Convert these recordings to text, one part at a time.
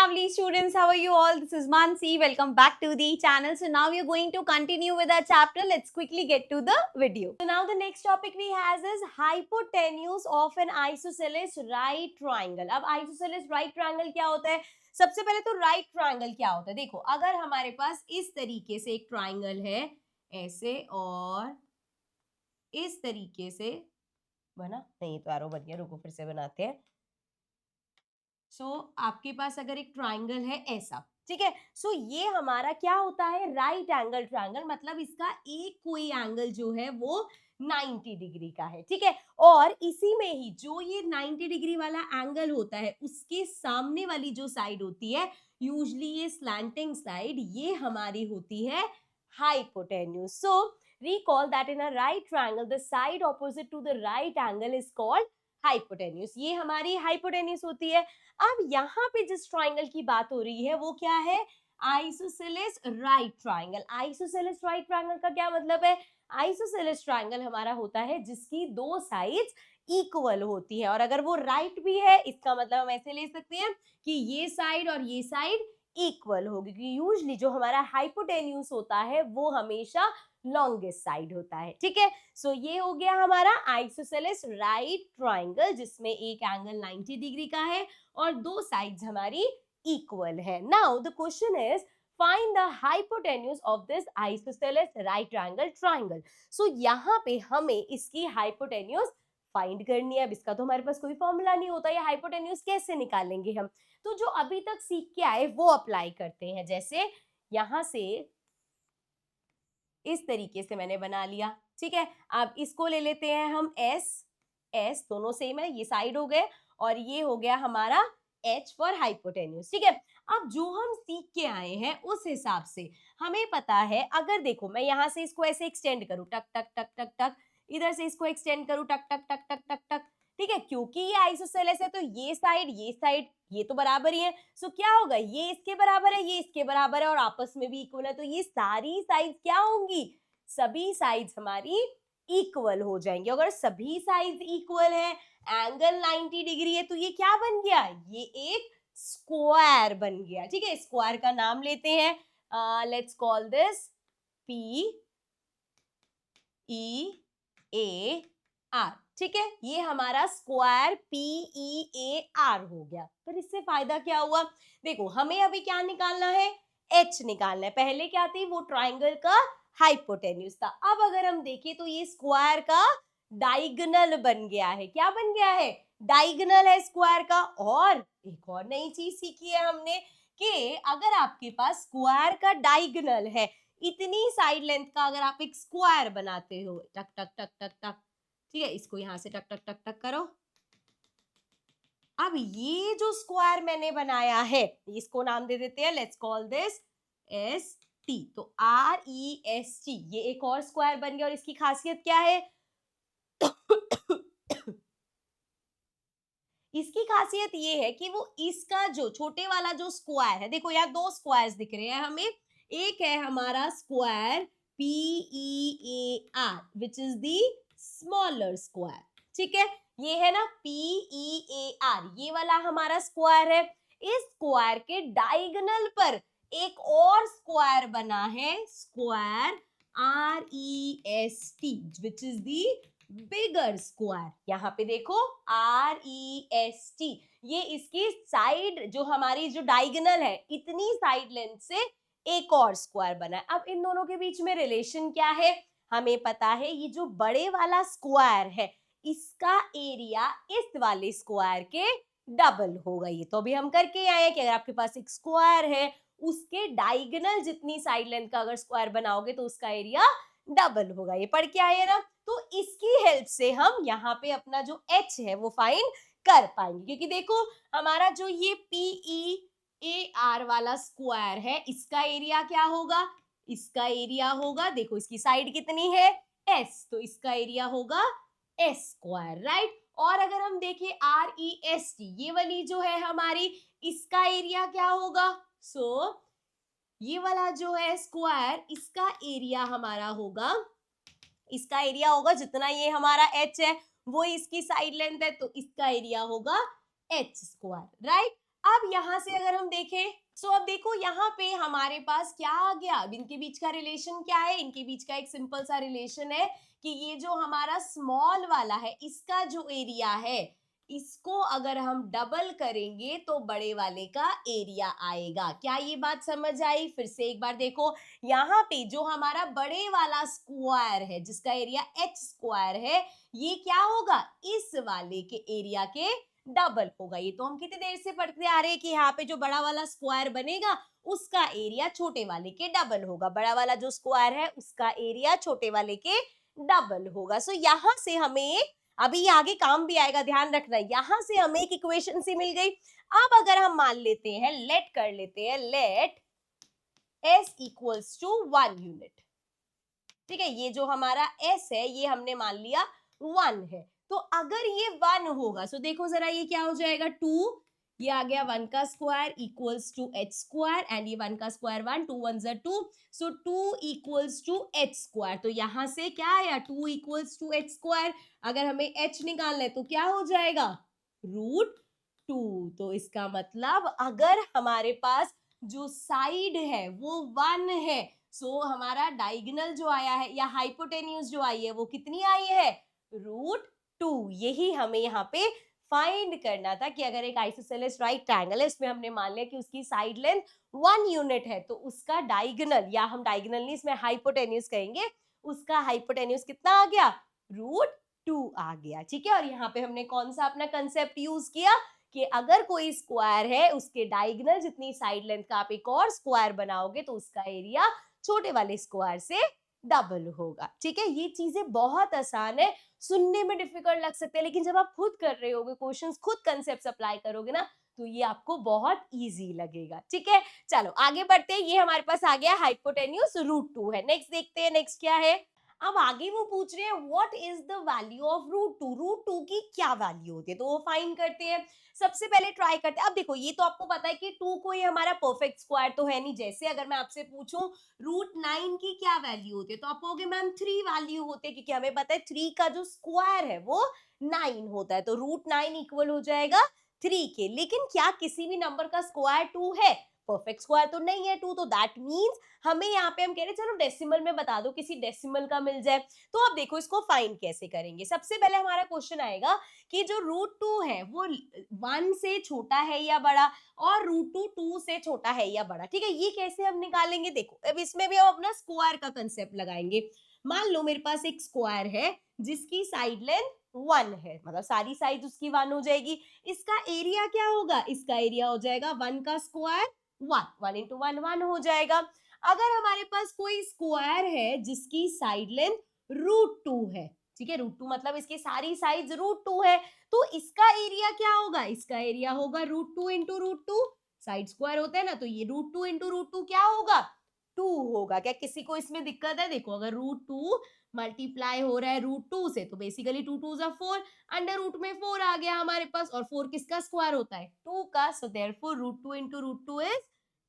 lovely students, how are you all? This is Mansi. Welcome back to the channel. So now we are going to continue with our chapter. Let's quickly get to the video. So now the next topic we have is hypotenuse of an isosceles right triangle. अब isosceles right triangle क्या होता है? सबसे पहले तो right triangle क्या होता है? देखो, अगर हमारे पास इस तरीके से एक triangle है, ऐसे और इस तरीके से बना, नहीं तो एरो बन गया, रुको फिर से बनाते हैं. आपके पास अगर एक ट्राइंगल है ऐसा, ठीक है. ये हमारा क्या होता है, राइट एंगल ट्राइंगल, मतलब इसका एक कोई एंगल जो है वो 90 डिग्री का है, ठीक है. और इसी में ही जो ये 90 डिग्री वाला एंगल होता है उसके सामने वाली जो साइड होती है, यूजली ये स्लैंटिंग साइड, ये हमारी होती है hypotenuse. So recall that in a right triangle the side opposite to the right angle is called hypotenuse. ये हमारी हाइपोटेन्यूज होती है. अब यहाँ पे जिस ट्राइंगल की बात हो रही है वो क्या है, isosceles right triangle. Isosceles right triangle का क्या मतलब है, आइसोसेलेस ट्राइंगल हमारा होता है जिसकी दो साइड्स इक्वल होती है, और अगर वो राइट भी है इसका मतलब हम ऐसे ले सकते हैं कि ये साइड और ये साइड इक्वल होगी, क्योंकि यूजली जो हमारा हाइपोटेन्यूज होता है वो हमेशा लॉन्गेस्ट साइड होता है, ठीक है. ये हो गया हमारा आइसोसेलेस राइट ट्राइंगल जिसमें एक एंगल 90 डिग्री का है और दो साइड्स हमारी इक्वल है. Now the question is find the hypotenuse of this isosceles right triangle triangle. यहाँ पे हमें इसकी हाइपोटेन्यूज फाइंड करनी है. अब इसका तो हमारे पास कोई फॉर्मूला नहीं होता, ये हाइपोटेन्यूज कैसे निकालेंगे हम, तो जो अभी तक सीख के आए वो अप्लाई करते हैं. जैसे यहां से इस तरीके से मैंने बना लिया, ठीक है. अब इसको ले लेते हैं हम एस दोनों सेम है, ये साइड हो गए, और ये हो गया हमारा एच फॉर हाइपोटेन्यूज, ठीक है. अब जो हम सीख के आए हैं उस हिसाब से हमें पता है, अगर देखो मैं यहां से इसको ऐसे एक्सटेंड करूं, टक टक टक टक टक, इधर से इसको एक्सटेंड करूं, टक टक टक टक टक टक, ठीक है. क्योंकि ये आइसोसेलेस है तो ये साइड ये तो बराबर ही है. क्या होगा, ये इसके बराबर है, ये इसके बराबर है, और आपस में भी इक्वल है, तो ये सारी साइड्स क्या होंगी, सभी साइड्स हमारी इक्वल हो जाएंगे. अगर सभी साइड्स इक्वल है, एंगल 90 डिग्री है, तो ये क्या बन गया, ये एक स्क्वायर बन गया, ठीक है. स्क्वायर का नाम लेते हैं, let's call this P E A R, ठीक है. ये हमारा स्क्वायर PEAR हो गया. पर इससे फायदा क्या हुआ, देखो हमें अभी क्या निकालना है, H निकालना है. पहले क्या थी, वो ट्राइंगल का हाइपोटेन्यूज था. अब अगर हम देखें तो ये स्क्वायर का डायगोनल बन गया है. क्या बन गया है, डायगोनल है स्क्वायर का. और एक और नई चीज सीखी है हमने कि अगर आपके पास स्क्वायर का डायगोनल है, इतनी साइड लेंथ का अगर आप एक स्क्वायर बनाते हो, टक टक टक टक टक, ठीक है, इसको यहां से टक टक टक टक करो. अब ये जो स्क्वायर मैंने बनाया है इसको नाम दे देते हैं, लेट्स कॉल दिस ST. तो REST, ये एक और स्क्वायर बन गया. और इसकी खासियत क्या है इसकी खासियत ये है कि वो इसका जो छोटे वाला जो स्क्वायर है, देखो यहाँ दो स्क्वायर्स दिख रहे हैं हमें. एक है हमारा square PEAR which is the smaller square, ठीक है. ये है ना PEAR, ये वाला हमारा स्क्वायर है. इस स्क्वायर के डायगोनल पर एक और स्क्वायर बना है, square REST which is the bigger square. यहाँ पे देखो REST, ये इसकी साइड जो हमारी जो डायगोनल है, इतनी साइड लेंथ से एक और स्क्वायर बना है. अब इन दोनों के बीच में रिलेशन क्या है, हमें पता है, ये जो बड़े वाला स्क्वायर है इसका एरिया इस वाले स्क्वायर के डबल होगा. ये तो अभी हम करके आए हैं कि अगर आपके पास एक स्क्वायर है उसके डायगोनल जितनी साइड लेंथ का अगर स्क्वायर बनाओगे तो उसका एरिया डबल होगा. ये पढ़ के आए ना. तो इसकी हेल्प से हम यहाँ पे अपना जो H है वो फाइंड कर पाएंगे, क्योंकि देखो हमारा जो ये PEAR वाला स्क्वायर है इसका एरिया क्या होगा, इसका एरिया होगा, देखो इसकी साइड कितनी है S, तो इसका एरिया होगा S स्क्वायर, राइट. और अगर हम देखें REST, ये वाली जो है हमारी, इसका एरिया क्या होगा, ये वाला जो है स्क्वायर, इसका एरिया हमारा होगा, इसका एरिया होगा जितना ये हमारा H है वो इसकी साइड लेंथ है, तो इसका एरिया होगा H स्क्वायर, राइट. अब यहाँ से अगर हम देखें, सो अब देखो यहाँ पे हमारे पास क्या आ गया, अब इनके बीच का रिलेशन क्या है, इनके बीच का एक सिंपल सा रिलेशन है कि ये जो हमारा स्मॉल वाला है इसका जो एरिया है इसको अगर हम डबल करेंगे तो बड़े वाले का एरिया आएगा। क्या ये बात समझ आई? फिर से एक बार देखो, यहाँ पे जो हमारा बड़े वाला स्क्वायर है जिसका एरिया h स्क्वायर है, ये क्या होगा, इस वाले के एरिया के डबल होगा। ये तो हम कितनी देर से पढ़ते आ रहे हैं कि यहाँ पे जो बड़ा वाला स्क्वायर बनेगा उसका एरिया छोटे वाले के डबल होगा, बड़ा वाला जो स्क्वायर है उसका एरिया छोटे वाले के डबल होगा। सो यहाँ से हमें, अभी ये आगे काम भी आएगा, ध्यान रखना, यहाँ से हमें एक इक्वेशन सी मिल गई। अब अगर हम मान लेते हैं, लेट कर लेते हैं, let s equals to 1 unit, ठीक है, ये जो हमारा s है ये हमने मान लिया 1 है, तो अगर ये 1 होगा, सो देखो जरा ये क्या हो जाएगा, 2, ये आ गया 1 का square equals to h square, and ये 1 का square 1, 2 1 2, so 2 equals to h square, तो यहां से क्या आया, 2 इक्वल्स टू h स्क्वायर, अगर हमें h निकालना है तो क्या हो जाएगा, √2। तो इसका मतलब अगर हमारे पास जो साइड है वो 1 है, सो हमारा डायगोनल जो आया है या हाइपोटेन्यूज जो आई है वो कितनी आई है, √2। यही हमें यहाँ पे फाइंड करना था कि अगर एक आइसोसेलेस राइट ट्रायंगल है, इसमें हमने मान लिया कि उसकी साइड लेंथ 1 यूनिट है, तो उसका डायगोनल, या हम डायगोनल नहीं इसमें हाइपोटेन्यूज कहेंगे, उसका हाइपोटेन्यूज कितना आ गया, √2 आ गया, ठीक है। और यहाँ पे हमने कौन सा अपना कंसेप्ट यूज किया कि अगर कोई स्क्वायर है उसके डायगोनल जितनी साइड लेंथ का आप एक और स्क्वायर बनाओगे तो उसका एरिया छोटे वाले स्क्वायर से डबल होगा, ठीक है। ये चीजें बहुत आसान है, सुनने में डिफिकल्ट लग सकते हैं, लेकिन जब आप खुद कर रहे होगे क्वेश्चंस, खुद कंसेप्ट अप्लाई करोगे ना, तो ये आपको बहुत इजी लगेगा, ठीक है। चलो आगे बढ़ते हैं, ये हमारे पास आ गया हाइपोटेन्यूज √2 है। नेक्स्ट देखते हैं, नेक्स्ट क्या है। अब आगे वो पूछ रहे हैं what is the value of √2, √2 की क्या वैल्यू होती है, तो वो फाइंड करते हैं। सबसे पहले ट्राई करते हैं, अब देखो ये तो आपको पता है कि 2 कोई हमारा परफेक्ट स्क्वायर तो है नहीं, जैसे अगर मैं आपसे पूछूं √9 की क्या वैल्यू होती है, तो आप कहोगे मैम 3 वैल्यू होते हैं, क्योंकि हमें पता है 3 का जो स्क्वायर है वो 9 होता है, तो √9 इक्वल हो जाएगा 3 के। लेकिन क्या किसी भी नंबर का स्क्वायर 2 है, परफेक्ट स्क्वायर तो नहीं है 2, तो दैट मीन्स हमें यहाँ पे हम कह रहे हैं चलो डेसिमल में बता दो, किसी डेसिमल का मिल जाए। तो अब देखो इसको फाइंड कैसे करेंगे। सबसे पहले हमारा क्वेश्चन आएगा कि जो √2 है वो 1 से छोटा है या बड़ा, और √2 2 से छोटा है या बड़ा, ठीक है। ये कैसे हम निकालेंगे, देखो अब इसमें भी हम अपना स्क्वायर का कंसेप्ट लगाएंगे। मान लो मेरे पास एक स्क्वायर है जिसकी साइड लेंथ 1 है, मतलब सारी साइड उसकी 1 हो जाएगी। इसका एरिया क्या होगा, इसका एरिया हो जाएगा 1 का स्क्वायर 1, 1 इंटू 1 1 हो जाएगा। अगर हमारे पास कोई स्क्वायर है जिसकी साइड लेंथ √2 है, ठीक है, √2 मतलब इसकी सारी साइड्स √2 है, तो इसका एरिया क्या होगा, इसका एरिया होगा √2 इंटू √2, साइड स्क्वायर होता है ना, तो ये √2 इंटू √2 क्या होगा, 2 होगा। क्या किसी को इसमें दिक्कत है, देखो अगर √2 मल्टीप्लाई हो रहा है √2 से, तो बेसिकली 2 2 जा 4, अंडर रूट में 4 आ गया हमारे पास, और 4 किसका स्क्वायर होता है, 2 का, सो देयरफॉर √2 इंटू √2 इज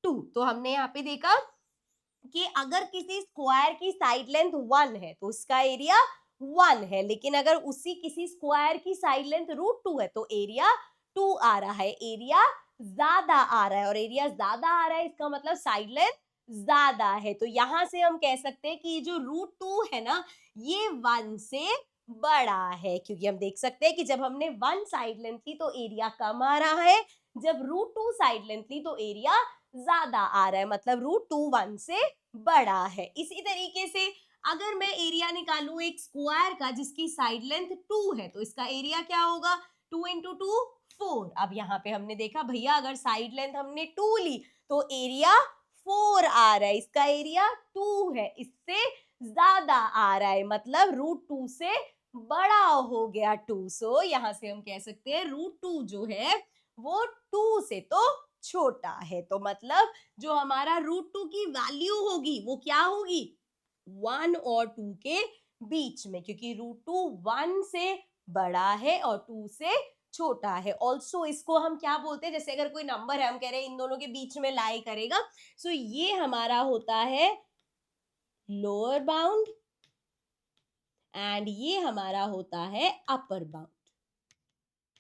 2। तो हमने यहाँ पे देखा कि अगर किसी स्क्वायर की साइड लेंथ 1 है तो उसका एरिया 1 है, लेकिन अगर उसी किसी स्क्वायर की साइड लेंथ √2 है तो एरिया 2 आ रहा है, एरिया ज्यादा आ रहा है, और एरिया ज्यादा आ रहा है इसका मतलब साइड लेंथ ज्यादा है। तो यहां से हम कह सकते हैं कि जो √2 है ना ये 1 से बड़ा है, क्योंकि हम देख सकते हैं कि जब हमने 1 साइड लेंथ ली तो एरिया कम आ रहा है, जब √2 साइड लेंथ ली तो एरिया ज्यादा आ रहा है, मतलब √2 1 से बड़ा है। इसी तरीके से अगर मैं एरिया निकालूं एक स्क्वायर का जिसकी साइड लेंथ 2 है, तो इसका एरिया क्या होगा, 2 इंटू 2 4। अब यहाँ पे हमने देखा भैया अगर साइड लेंथ हमने 2 ली तो एरिया 4 आ रहा है, इसका एरिया 2 है, इससे ज्यादा आ रहा है, मतलब √2 से बड़ा हो गया 2। सो यहाँ से हम कह सकते हैं √2 जो है वो 2 से तो छोटा है, तो मतलब जो हमारा √2 की वैल्यू होगी वो क्या होगी, 1 और 2 के बीच में, क्योंकि √2 1 से बड़ा है और 2 से छोटा है। ऑल्सो इसको हम क्या बोलते हैं, जैसे अगर कोई नंबर है हम कह रहे हैं इन दोनों के बीच में लाई करेगा, सो ये हमारा होता है लोअर बाउंड एंड ये हमारा होता है अपर बाउंड,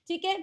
ठीक है।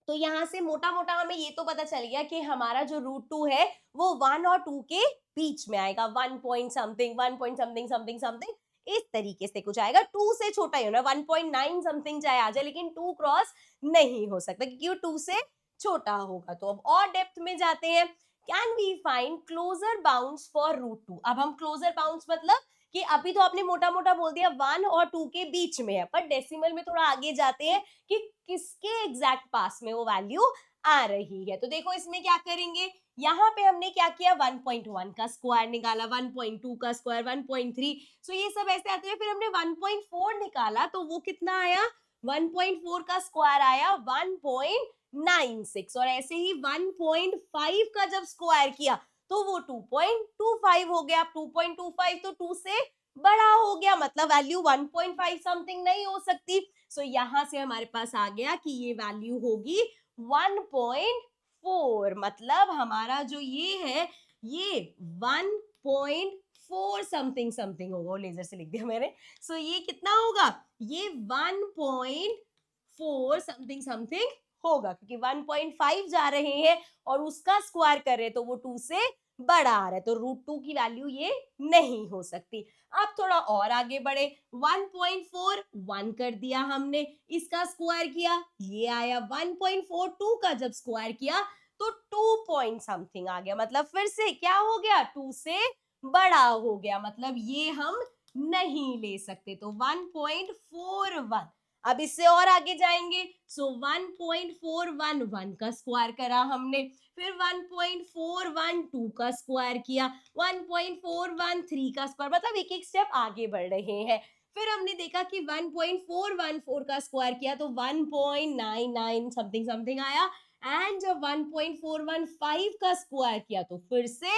तो यहाँ से मोटा मोटा हमें ये तो पता चल गया कि हमारा जो रूट 2 है वो 1 और 2 के बीच में आएगा, 1 point something 1 point something something something इस तरीके से कुछ आएगा। 2 से छोटा ही होना, 1.9 समथिंग चाहे आ जाए, लेकिन 2 क्रॉस नहीं हो सकता क्योंकि वो 2 से छोटा होगा। तो अब और डेप्थ में जाते हैं। Can we find closer bounds for root 2। अब हम क्लोजर बाउंड्स मतलब कि अभी तो आपने मोटा मोटा बोल दिया 1 और 2 के बीच में है, पर डेसिमल में थोड़ा आगे जाते हैं कि किसके एग्जैक्ट पास में वो वैल्यू आ रही है। तो देखो इसमें क्या करेंगे, यहाँ पे हमने क्या किया, 1.1 का स्क्वायर निकाला, 1.2 का स्क्वायर, 1.3, सो ये सब ऐसे आते हैं। फिर हमने 1.4 निकाला तो वो कितना आया, 1.4 का स्क्वायर आया 1.96, और ऐसे ही 1.5 का जब स्क्वायर किया तो वो 2.25 हो गया। 2.25 तो 2 से बड़ा हो गया, मतलब वैल्यू 1.5 समथिंग नहीं हो सकती। सो यहां से हमारे पास आ गया कि ये वैल्यू होगी 1.4, मतलब हमारा जो ये है ये 1.4 समथिंग समथिंग होगा। लेजर से लिख दिया मैंने। सो ये कितना होगा, ये 1.4 समथिंग समथिंग होगा, क्योंकि 1.5 जा रहे हैं और उसका स्क्वायर कर रहे तो वो 2 से बड़ा आ रहा है, तो रूट 2 की वैल्यू ये नहीं हो सकती। अब थोड़ा और आगे बढ़े, 1.4 1 कर दिया हमने, इसका स्क्वायर किया, ये आया 1.42 का जब स्क्वायर किया तो 2 पॉइंट समथिंग आ गया, मतलब फिर से क्या हो गया, 2 से बड़ा हो गया, मतलब ये हम नहीं ले सकते। तो 1.41, अब इससे और आगे जाएंगे। सो 1.411 का स्क्वायर करा हमने, फिर 1.412 का स्क्वायर किया, 1.413 का स्क्वायर, मतलब एक एक स्टेप आगे बढ़ रहे हैं। फिर हमने देखा कि 1.414 का स्क्वायर किया तो 1.99 समथिंग समथिंग आया, एंड जब 1.415 का स्क्वायर किया तो फिर से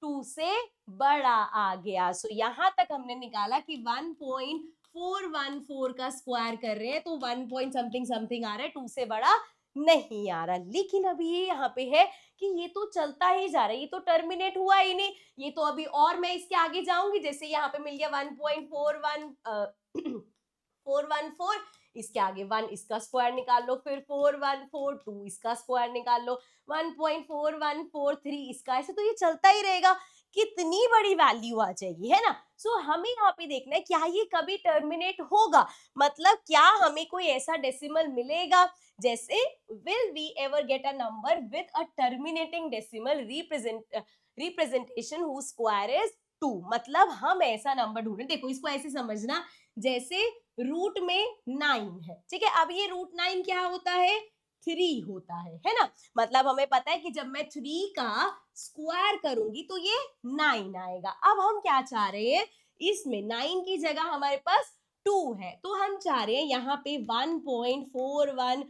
2 से बड़ा आ गया। सो यहां तक हमने निकाला कि 1.414 का स्क्वायर कर रहे हैं तो 1 पॉइंट समथिंग समथिंग आ रहा है, 2 से बड़ा नहीं आ रहा। लेकिन अभी ये यहाँ पे है कि ये तो चलता ही जा रहा है, ये तो टर्मिनेट हुआ ही नहीं, ये तो अभी और मैं इसके आगे जाऊंगी। जैसे यहाँ पे मिल गया 1.414, इसके आगे 1 इसका स्क्वायर निकाल लो, फिर 4142 इसका स्क्वायर निकाल लो, 1.4143 इसका, ऐसे तो ये चलता ही रहेगा, कितनी बड़ी वैल्यू आ जाएगी, है ना। सो हमें यहाँ पे देखना है क्या ये कभी टर्मिनेट होगा, मतलब क्या हमें कोई ऐसा डेसिमल मिलेगा, जैसे will we ever get a number with a terminating decimal representation who square is 2, मतलब हम ऐसा नंबर ढूंढे। देखो इसको ऐसे समझना, जैसे रूट में 9 है, ठीक है, अब ये रूट 9 क्या होता है, 3 होता है ना, मतलब हमें पता है कि जब मैं 3 का स्क्वायर करूंगी तो ये 9 आएगा। अब हम क्या चाह रहे हैं, इसमें 9 की जगह हमारे पास 2 है, तो हम चाह रहे हैं यहाँ पे 1.414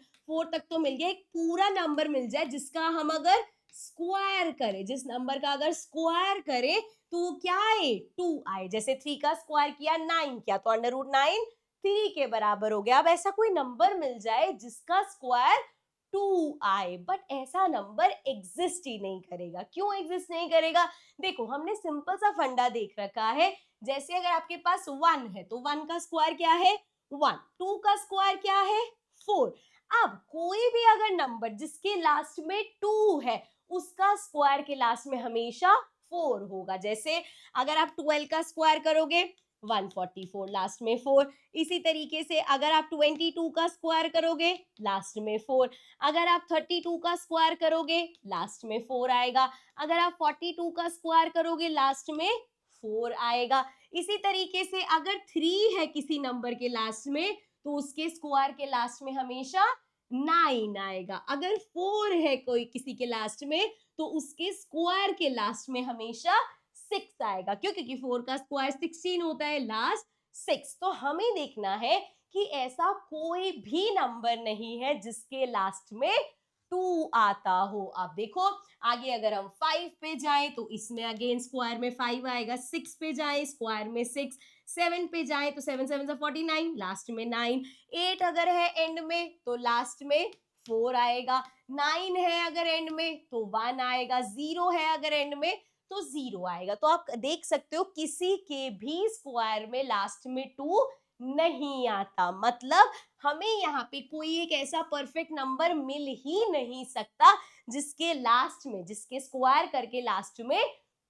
तक तो मिल गया, एक पूरा नंबर मिल जाए जिसका हम अगर स्क्वायर करें, जिस नंबर का अगर स्क्वायर करें तो क्या आए, 2 आए। जैसे 3 का स्क्वायर किया 9 किया तो अंडर रूट 9 3 के बराबर हो गया। अब ऐसा कोई नंबर मिल जाए जिसका स्क्वायर 2 आए, बट ऐसा नंबर एग्जिस्ट ही नहीं करेगा। क्यों एग्जिस्ट नहीं करेगा, देखो हमने सिंपल सा फंडा देख रखा है, जैसे अगर आपके पास 1 है तो 1 का स्क्वायर क्या है 1, 2 का स्क्वायर क्या है 4। अब कोई भी अगर नंबर जिसके लास्ट में 2 है उसका स्क्वायर के लास्ट में हमेशा 4 होगा। जैसे अगर आप 12 का स्क्वायर करोगे 144, लास्ट में 4। इसी तरीके से अगर आप 22 का स्क्वायर करोगे लास्ट में 4, अगर आप 32 का स्क्वायर करोगे लास्ट में 4 आएगा, अगर आप 42 का स्क्वायर करोगे लास्ट में 4 आएगा। इसी तरीके से अगर 3 है किसी नंबर के लास्ट में तो उसके स्क्वायर के लास्ट में हमेशा 9 आएगा। अगर 4 है कोई किसी के लास्ट में तो उसके स्क्वायर के लास्ट में हमेशा 6 आएगा। क्यों, क्योंकि 4 का स्क्वायर 16 होता है, लास्ट 6। तो हमें देखना है कि ऐसा कोई भी नंबर नहीं है जिसके लास्ट में 2 आता हो। अब देखो आगे अगर हम 5 पे जाएं तो इसमें अगेन स्क्वायर में 5 आएगा, 6 पे जाएं स्क्वायर में 6, 7 पे जाएं तो 7 7 49, लास्ट में 9, 8 अगर है एंड में तो लास्ट में 4 आएगा, 9 है अगर एंड में तो 1 आएगा, 0 है अगर एंड में तो 0 आएगा। तो आप देख सकते हो किसी के भी स्क्वायर में लास्ट में 2 नहीं आता। मतलब हमें यहाँ पे कोई एक ऐसा परफेक्ट नंबर मिल ही नहीं सकता जिसके लास्ट में, जिसके स्क्वायर करके लास्ट में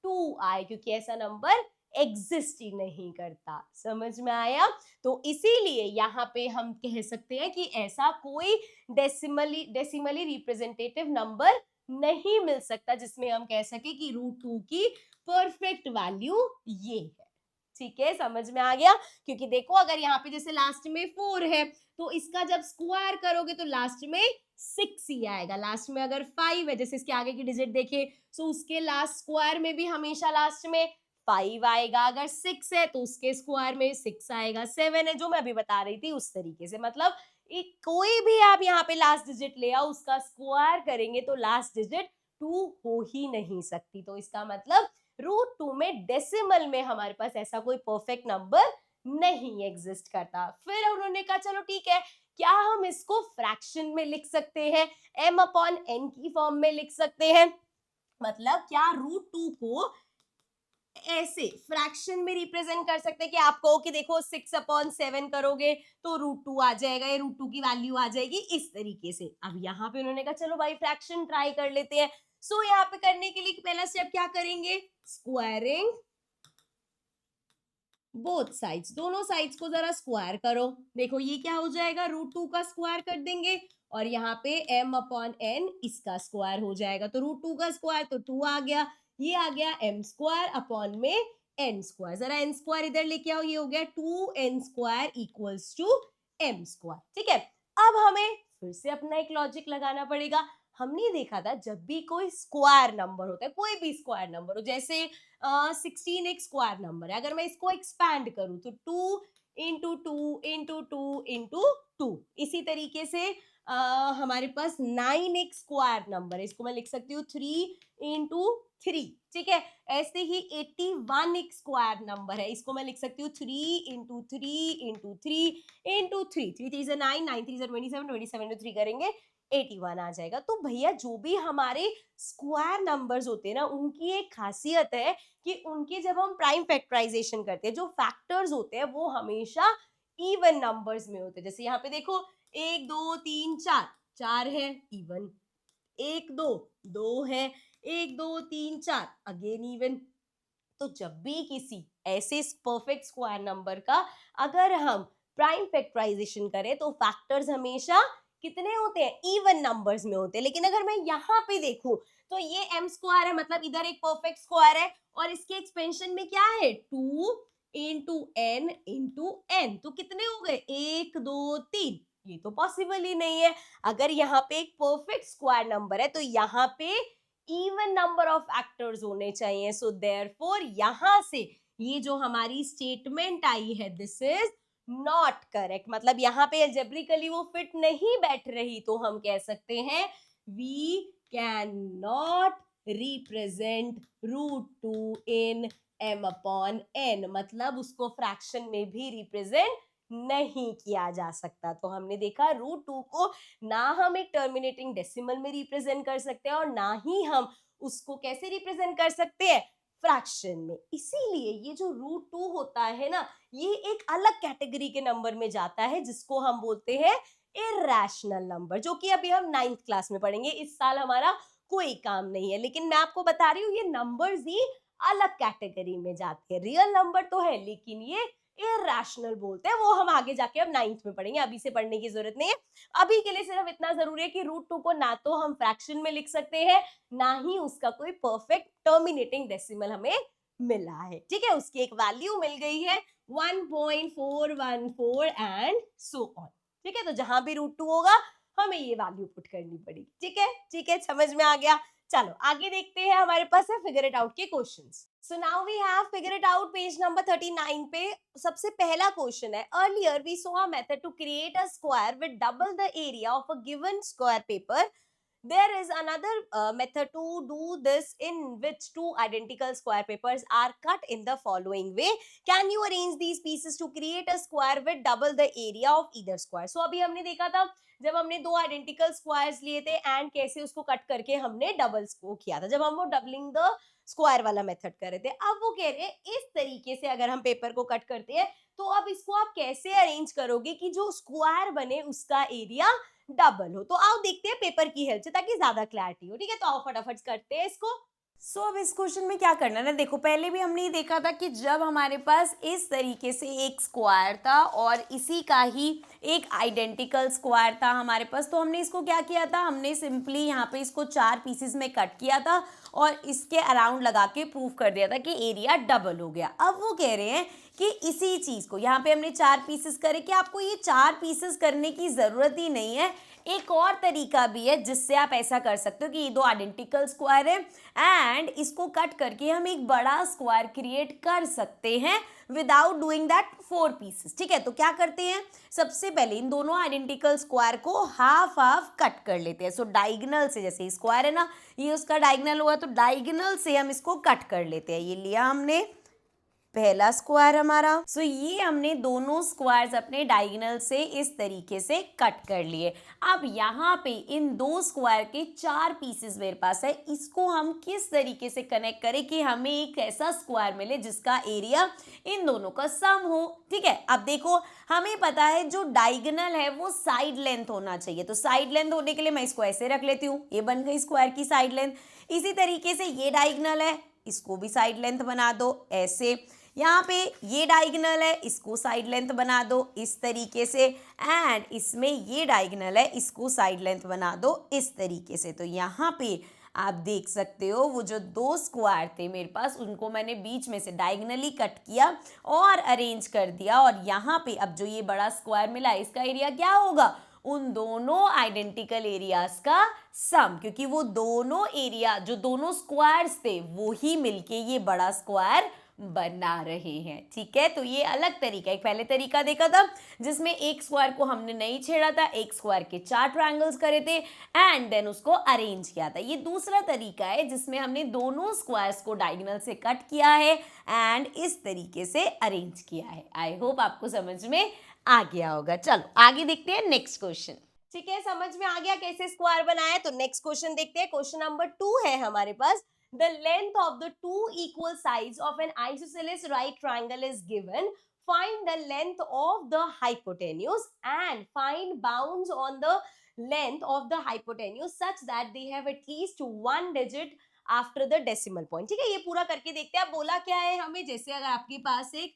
2 आए, क्योंकि ऐसा नंबर एग्जिस्ट ही नहीं करता। समझ में आया? तो इसीलिए यहाँ पे हम कह सकते हैं कि ऐसा कोई डेसिमली रिप्रेजेंटेटिव नंबर नहीं मिल सकता जिसमें हम कह सके कि √2 की परफेक्ट वैल्यू ये है। ठीक है, समझ में आ गया? क्योंकि देखो अगर यहाँ पे जैसे लास्ट में 4 है तो इसका जब स्क्वायर करोगे तो लास्ट में 6 ही आएगा। लास्ट में अगर 5 है, जैसे इसके आगे की डिजिट देखिए, तो उसके लास्ट स्क्वायर में भी हमेशा लास्ट में 5 आएगा। अगर 6 है तो उसके स्क्वायर में 6 आएगा। 7 है, जो मैं अभी बता रही थी उस तरीके से। मतलब कोई भी आप यहाँ पे लास्ट डिजिट ले आओ, उसका स्क्वायर करेंगे तो लास्ट डिजिट 2 हो ही नहीं सकती। तो इसका मतलब √2 में डेसिमल में हमारे पास ऐसा कोई परफेक्ट नंबर नहीं एग्जिस्ट करता। फिर उन्होंने कहा चलो ठीक है, क्या हम इसको फ्रैक्शन में लिख सकते हैं, m/n की फॉर्म में लिख सकते हैं? मतलब क्या √2 को ऐसे फ्रैक्शन में रिप्रेजेंट कर सकते हैं कि आप कहो कि देखो 6/7 करोगे तो √2 आ जाएगा, ये √2 की वैल्यू आ जाएगी इस तरीके से। अब यहाँ पे उन्होंने कहा चलो भाई फ्रैक्शन ट्राई कर लेते हैं। सो यहाँ पे करने के लिए पहला स्टेप क्या करेंगे, स्क्वायरिंग बोथ साइड्स, दोनों साइड्स को जरा स्क्वायर करो। देखो ये क्या हो जाएगा, √2 का स्क्वायर कर देंगे और यहाँ पे m/n इसका स्क्वायर हो जाएगा। तो √2 का स्क्वायर तो 2 आ गया, ये आ गया m स्क्वायर अपॉन में n स्क्वायर। जरा n स्क्वायर इधर लेके आओ, ये हो गया 2n square equals to m square. ठीक है, अब हमें फिर से अपना एक लॉजिक लगाना पड़ेगा। हमने देखा था जब भी कोई स्क्वायर नंबर होता है, कोई भी स्क्वायर नंबर हो, जैसे 16 एक स्क्वायर नंबर है, अगर मैं इसको एक्सपैंड करूं तो 2 इंटू 2 इंटू 2 इंटू 2, इसी तरीके से हमारे पास 9 एक स्क्वायर नंबर है, इसको मैं लिख सकती हूँ 3 इंटू 3। ठीक है, ऐसे ही 81 एक स्क्वायर नंबर है, इसको मैं लिख सकती हूँ 3 इंटू 3 इंटू 3 इंटू 3। 3 3 से 9, 9 3 से 27, 27 इंटू 3 करेंगे 81 आ जाएगा। तो भैया जो भी हमारे स्क्वायर नंबर्स होते हैं ना, उनकी एक खासियत है कि उनके जब हम प्राइम फैक्टराइजेशन करते हैं, जो फैक्टर्स होते हैं वो हमेशा इवन नंबर्स में होते हैं। जैसे यहाँ पे देखो 1 2 3 4, 4 है इवन, 1 2 2 है, 1 2 3 4 अगेन इवन। तो जब भी किसी ऐसे परफेक्ट स्क्वायर नंबर का अगर हम प्राइम फैक्टराइजेशन करें तो फैक्टर्स हमेशा कितने होते हैं, इवन नंबर्स में होते हैं। लेकिन अगर मैं यहाँ पे देखूं तो ये m स्क्वायर है, मतलब इधर एक परफेक्ट स्क्वायर है और इसके एक्सपेंशन में क्या है 2 इंटू n इंटू n, तो कितने हो गए 1 2 3। ये तो पॉसिबल ही नहीं है। अगर यहाँ पे एक परफेक्ट स्क्वायर नंबर है तो यहाँ पे इवन नंबर ऑफ फैक्टर्स होने चाहिए। सो देयरफॉर यहाँ से ये जो हमारी स्टेटमेंट आई है दिस इज नॉट करेक्ट। मतलब यहाँ पे अलजेब्रिकली वो फिट नहीं बैठ रही, तो हम कह सकते हैं we can not represent √2 in m/n, मतलब उसको फ्रैक्शन में भी रिप्रेजेंट नहीं किया जा सकता। तो हमने देखा √2 को ना हम एक टर्मिनेटिंग डेसिमल में रिप्रेजेंट कर सकते हैं और ना ही हम उसको कैसे रिप्रेजेंट कर सकते हैं, फ्रैक्शन में। इसीलिए ये जो √2 होता है ना, ये एक अलग कैटेगरी के नंबर में जाता है जिसको हम बोलते हैं इरैशनल नंबर, जो कि अभी हम 9th क्लास में पढ़ेंगे। इस साल हमारा कोई काम नहीं है, लेकिन मैं आपको बता रही हूँ ये नंबर्स ही अलग कैटेगरी में जाते हैं। रियल नंबर तो है लेकिन ये इरैशनल बोलते हैं, वो हम आगे जाके अब 9th में पढ़ेंगे, अभी से पढ़ने की जरूरत नहीं है। अभी के लिए सिर्फ इतना जरूरी है कि √2 को ना तो हम फ्रैक्शन में लिख सकते हैं, ना ही उसका कोई परफेक्ट टर्मिनेटिंग डेसिमल हमें मिला है। ठीक है, उसकी एक वैल्यू मिल गई है 1.414 एंड सो ऑन। ठीक है, तो जहां भी √2 होगा हमें ये वैल्यू पुट करनी पड़ेगी। ठीक है, ठीक है, समझ में आ गया। चलो आगे देखते हैं, हमारे पास है फिगर इट आउट के questions. So now we have figure it out page number 39 पे। सबसे पहला क्वेश्चन है, earlier we saw a method to create a square with double the area of a given square paper There is another method to do this, in which two identical square papers are cut in the following way. Can you arrange these pieces to create a square with double the area of either square? So अभी हमने देखा था जब हमने दो identical squares लिए थे and कैसे उसको कट करके हमने डबल को किया था, जब हम वो डबलिंग द स्क्वायर वाला मेथड कर रहे थे। अब वो कह रहे हैं इस तरीके से अगर हम पेपर को कट करते हैं तो अब इसको आप कैसे अरेंज करोगे कि जो स्क्वायर बने उसका एरिया डबल हो। तो आओ देखते हैं पेपर की हेल्प से ताकि ज्यादा क्लैरिटी हो। ठीक है, तो आओ फटाफट करते हैं इसको। अब इस क्वेश्चन में क्या करना है ना, देखो पहले भी हमने ये देखा था कि जब हमारे पास इस तरीके से एक स्क्वायर था और इसी का ही एक आइडेंटिकल स्क्वायर था हमारे पास, तो हमने इसको क्या किया था, हमने सिंपली यहाँ पे इसको 4 पीसेस में कट किया था और इसके अराउंड लगा के प्रूव कर दिया था कि एरिया डबल हो गया। अब वो कह रहे हैं कि इसी चीज़ को यहाँ पे हमने 4 पीसेस करे, कि आपको ये 4 पीसेस करने की ज़रूरत ही नहीं है, एक और तरीका भी है जिससे आप ऐसा कर सकते हो कि ये दो आइडेंटिकल स्क्वायर है एंड इसको कट करके हम एक बड़ा स्क्वायर क्रिएट कर सकते हैं विदाउट डूइंग दैट 4 पीसेस। ठीक है, तो क्या करते हैं, सबसे पहले इन दोनों आइडेंटिकल स्क्वायर को हाफ हाफ कट कर लेते हैं। सो डायगोनल से, जैसे स्क्वायर है ना, ये उसका डायगोनल हुआ, तो डायगोनल से हम इसको कट कर लेते हैं। ये लिया हमने पहला स्क्वायर हमारा। सो ये हमने दोनों स्क्वायर्स अपने डायगोनल से इस तरीके से कट कर लिए। अब यहाँ पे इन दो स्क्वायर के 4 पीसेस मेरे पास है, इसको हम किस तरीके से कनेक्ट करें कि हमें एक ऐसा स्क्वायर मिले जिसका एरिया इन दोनों का सम हो। ठीक है, अब देखो हमें पता है जो डायगोनल है वो साइड लेंथ होना चाहिए, तो साइड लेंथ होने के लिए मैं इसको ऐसे रख लेती हूँ, ये बन गई स्क्वायर की साइड लेंथ। इसी तरीके से ये डायगोनल है, इसको भी साइड लेंथ बना दो ऐसे। यहाँ पे ये डायगोनल है, इसको साइड लेंथ बना दो इस तरीके से, एंड इसमें ये डायगोनल है, इसको साइड लेंथ बना दो इस तरीके से। तो यहाँ पे आप देख सकते हो वो जो दो स्क्वायर थे मेरे पास, उनको मैंने बीच में से डायगोनली कट किया और अरेंज कर दिया, और यहाँ पे अब जो ये बड़ा स्क्वायर मिला इसका एरिया क्या होगा, उन दोनों आइडेंटिकल एरियाज का सम, क्योंकि वो दोनों एरिया जो दोनों स्क्वायर्स थे वो ही मिलके ये बड़ा स्क्वायर बना रहे हैं। ठीक है, तो ये अलग तरीका, एक पहले तरीका देखा था जिसमें एक स्क्वायर को हमने नहीं छेड़ा था, एक स्क्वायर के 4 ट्रायंगल्स करे थे एंड देन उसको अरेंज किया था। ये दूसरा तरीका है जिसमें हमने दोनों स्क्वायर्स को डायगोनल से कट किया है एंड इस तरीके से अरेंज किया है। आई होप आपको समझ में आ गया होगा। चलो आगे देखते हैं नेक्स्ट क्वेश्चन। ठीक है, समझ में आ गया कैसे स्क्वायर बनाया, तो नेक्स्ट क्वेश्चन देखते हैं। क्वेश्चन नंबर 2 है हमारे पास। The length of the two equal sides of an isosceles right triangle is given. Find the length of the hypotenuse and find bounds on the length of the hypotenuse such that they have at least 1 digit after the decimal point. ठीक है, ये पूरा करके देखते हैं। अब बोला क्या है हमें, जैसे अगर आपके पास एक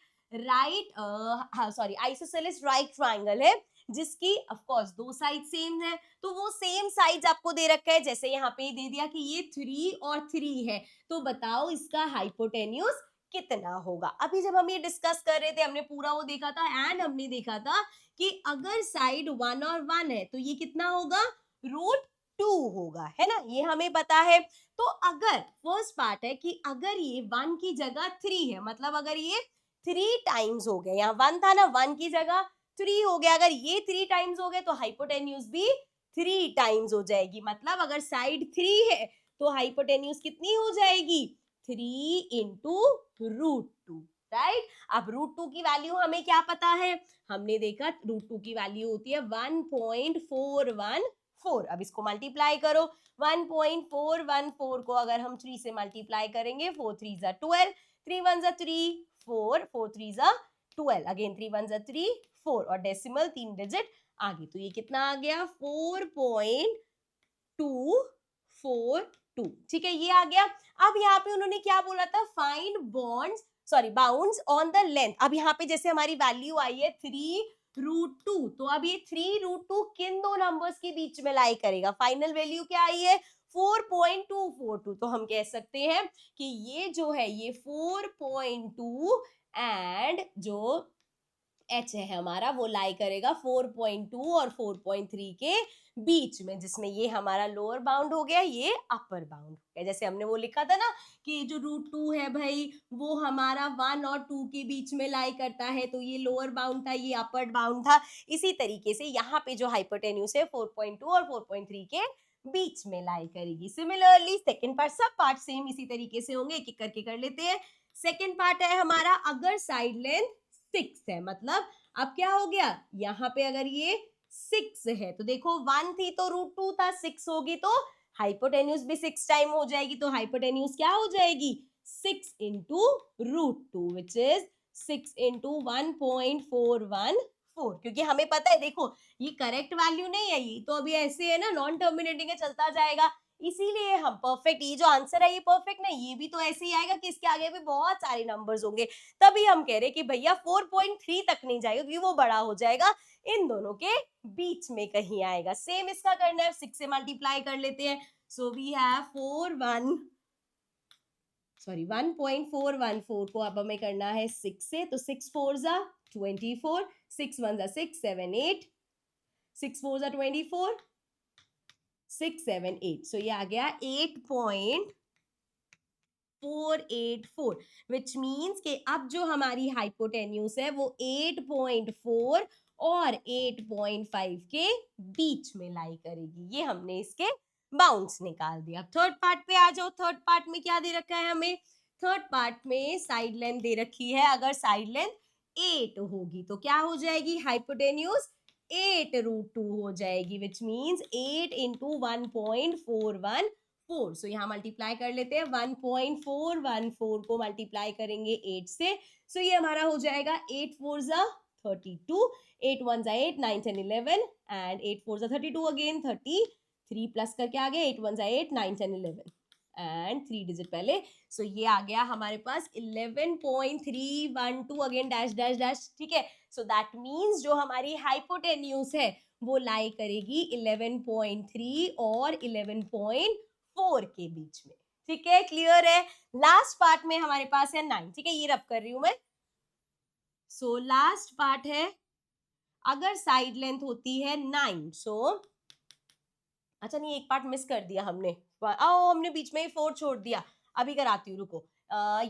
आइसोसेलेस राइट ट्राइंगल है जिसकी ऑफ कोर्स दो साइड सेम है, तो वो सेम साइड्स आपको दे रखा है। जैसे यहाँ पे दे दिया कि ये 3 और 3 है, तो बताओ इसका हाइपोटेन्यूज कितना होगा। अभी जब हम ये डिस्कस कर रहे थे हमने पूरा वो देखा था एंड हमने देखा था कि अगर साइड 1 और 1 है तो ये कितना होगा, √2 होगा, है ना, ये हमें पता है। तो अगर फर्स्ट पार्ट है कि अगर ये 1 की जगह 3 है, मतलब अगर ये 3 टाइम्स हो गया, यहाँ 1 था ना, 1 की जगह 3 हो गया, अगर ये 3 टाइम्स हो गए तो हाइपोटेन्यूज भी 3 टाइम्स हो जाएगी। मतलब अगर साइड 3 है तो हाइपोटेन्यूज कितनी हो जाएगी, 3 इंटू √2, राइट। अब √2 की वैल्यू हमें क्या पता है, हमने देखा √2 की वैल्यू होती है 1.414। अब इसको मल्टीप्लाई करो, 1.414 को अगर हम 3 से मल्टीप्लाई करेंगे, 4 3 ज़ा 12, 3 1 ज़ा 3, 4 4 3 ज़ा 12, अगेन 3 1 ज़ा 3, 4 और डेसिमल 3 डिजिट आगे, तो ये कितना आ गया 4.242। ठीक है, ये आ गया। अब यहाँ पे उन्होंने क्या बोला था, find bounds on the length. अब यहाँ पे जैसे हमारी वैल्यू आई है 3√2, तो अब ये 3√2 किन दो नंबर्स के बीच में लाई करेगा, फाइनल वैल्यू क्या आई है 4.242। तो हम कह सकते हैं कि ये जो है ये 4.2 एंड जो एच है हमारा वो लाई करेगा 4.2 और 4.3 के बीच में, जिसमें ये हमारा लोअर बाउंड हो गया, ये अपर बाउंड हो गया। जैसे हमने वो लिखा था ना कि जो √2 है भाई वो हमारा 1 और 2 के बीच में लाई करता है, तो ये लोअर बाउंड था, ये अपर बाउंड था। इसी तरीके से यहाँ पे जो हाइपोटेन्यूज है 4.2 और 4.3 के बीच में लाई करेगी। सिमिलरली सेकंड पार्ट, सब पार्ट सेम इसी तरीके से होंगे, एक एक करके कर लेते हैं। सेकंड पार्ट है हमारा, अगर साइड लेंथ 6 है, मतलब अब क्या हो गया, यहाँ पे अगर ये 6 है तो देखो 1 थी तो √2 था, 6 होगी तो हाइपोटेन्यूज भी 6 टाइम हो जाएगी, तो हाइपोटेन्यूज क्या हो जाएगी, 6 इंटू √2 विच इज 6 इंटू 1.414, क्योंकि हमें पता है, देखो ये करेक्ट वैल्यू नहीं है, ये तो अभी ऐसे है ना, नॉन टर्मिनेटिंग है, चलता जाएगा, इसीलिए हम परफेक्ट, ये जो आंसर है ये परफेक्ट नहीं, ये भी तो ऐसे ही आएगा कि इसके आगे भी बहुत सारे नंबर्स होंगे, तभी हम कह रहे हैं कि भैया 4.3 तक नहीं जाएगा क्योंकि वो बड़ा हो जाएगा, इन दोनों के बीच में कहीं आएगा। सेम इसका करना है, 6 से मल्टीप्लाई कर लेते हैं, सो वी हैव 1.414 को अब हमें करना है 6 से, तो 6 4 जा 24, 6 1 जा 6 7 8, 6 4 जा 24, 6 7 8, सो ये आ गया 8.484, विच मीन्स कि अब जो हमारी हाइपोटेन्यूज है वो 8.4 और 8.5 के बीच में लाई करेगी। ये हमने इसके बाउंड्स निकाल दिया। थर्ड पार्ट पे आ जाओ। थर्ड पार्ट में क्या दे रखा है हमें, थर्ड पार्ट में साइड लेंथ दे रखी है, अगर साइड लेंथ 8 होगी तो क्या हो जाएगी, हाइपोटेन्यूज 8√2 हो जाएगी, विच मीन्स 8 इंटू 1.414, सो यहाँ मल्टीप्लाई कर लेते हैं, 1.414 को मल्टीप्लाई करेंगे 8 से, सो ये हमारा हो जाएगा 8 4 जा 32, 8 1 जा 8, 9 10 11 एंड 8 4 जा 32 अगेन 33 प्लस करके आ गया, 8 1 जा 8, 9 10 11 एंड 3 डिजिट पहले, सो ये आ गया हमारे पास 11.312 अगेन डैश डैश डैश, ठीक है, सो दैट मीन्स जो हमारी हाइपोटेन्यूज है वो लाई करेगी 11.3 और 11.4 के बीच में, ठीक है, क्लियर है। लास्ट पार्ट में हमारे पास है 9, ठीक है, ये रब कर रही हूं मैं। सो लास्ट पार्ट है, अगर साइड लेंथ होती है 9, सो अच्छा नहीं, एक पार्ट मिस कर दिया हमने, हमने बीच में ही 4 छोड़ दिया, अभी कराती हूँ, रुको,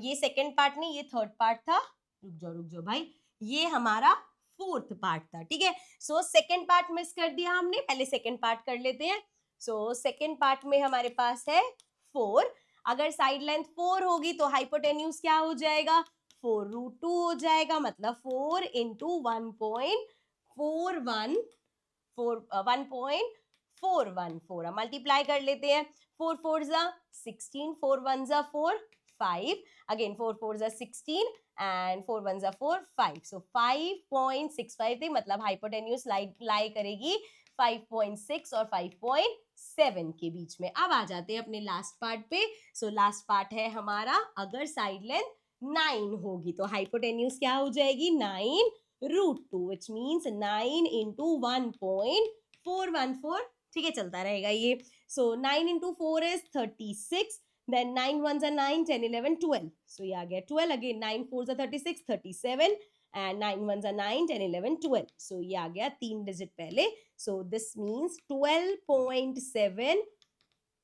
ये सेकंड पार्ट नहीं, ये थर्ड पार्ट था, रुक जाओ भाई, ये हमारा फोर्थ पार्ट था, ठीक है, सो सेकंड पार्ट मिस कर दिया हमने, पहले सेकंड पार्ट कर लेते हैं। सो सेकंड पार्ट में हमारे पास है 4, अगर साइड लेंथ 4 होगी तो हाइपोटेन्यूज क्या हो जाएगा, 4√2 हो जाएगा, मतलब 4 इंटू 1.414 मल्टीप्लाई कर लेते हैं, 4 4 जा 16, 4 1 जा 4 5, अगेन 4 4 जा 16 एंड 4 1 जा 4 5, सो 5.65 थी, मतलब हाइपोटेन्यूज लाई करेगी 5.6 और 5.7 के बीच में। अब आ जाते हैं अपने लास्ट पार्ट पे। सो लास्ट पार्ट है हमारा, अगर साइड लेंथ 9 होगी तो हाइपोटेन्यूज क्या हो जाएगी, 9√2, विच मीन्स 9 इंटू 1.414, ठीक है, चलता रहेगा ये। सो 9 इंटू 4 इज 36, देन 9 1 जा 9, 10 11 12, सो ये आ गया 12, अगेन 9 4 जा 36, 37 एंड 9 1 जा 9, 10 11 12, सो ये आ गया 3 डिजिट पहले, सो दिस मीन्स 12.7